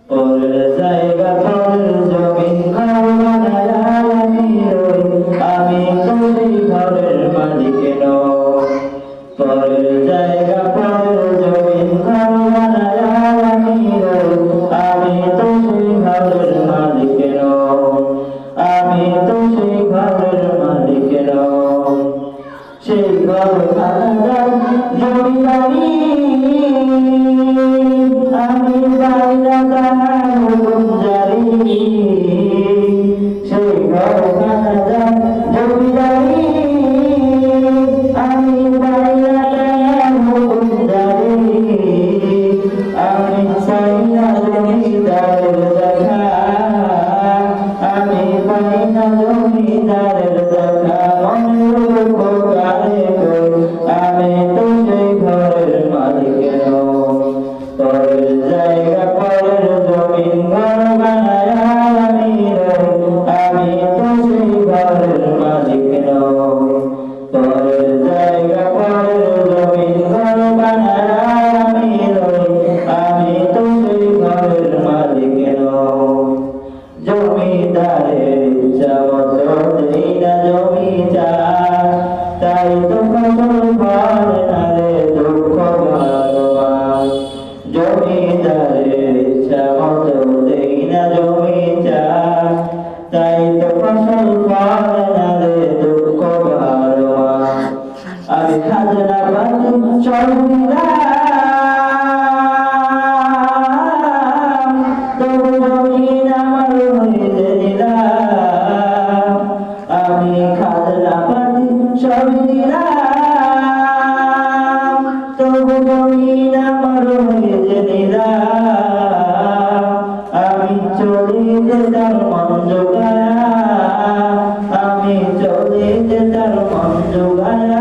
পরের জায়গা পরের জমিন ঘর বানায় আমি রই, আমি তো সেই ঘরের মালিক নই। পরের জায়গা পরের জমিন ঘর বানায় আমি রই, আমি তো সেই ঘরের মালিক নই, আমি তো সেই ঘরের মালিক নই। সেই ঘর খানা জমিদারি আমি বাইরা তাহার হুকুম জারি। সেই ঘর খানা জমিদারি আমি বাইরা তাহার হুকুম জারি। আমি চাই না জমিদারের দেখা, আমি পাই না জমিদারের দেখা। মনের উপকারে আমি তো সেই ঘরের মালিক নই। পরের জায়গা পরের জমিন ঘর বানায় আমি রই, আমি তো সেই ঘরের মালিক নই। পরের জায়গা পরের জমিন ঘর বানায় আমি রই, আমি তো সেই ঘরের মালিক নই। জমিদারের ইচ্ছা মতো দেই না জমি চাষ, তাই তো ফসল ফলে না রে দুঃখ ভালোবাস। জমিদারের ইচ্ছা মতো দেই না জমি চাষ, তাই তো ফসল ফলে না রে দুঃখ ভালোবাস। আমি খাজনা পাতি সব দিলাম, তবু জমিন আমার হইতে দিলাম। আমি খাজনা পাতি সব দিলাম, তবু জমিন আমার হইতে দিলাম। আমি চলে যেতাম মন জোগায়া, আমি চলে যেতাম মন জোগায়া।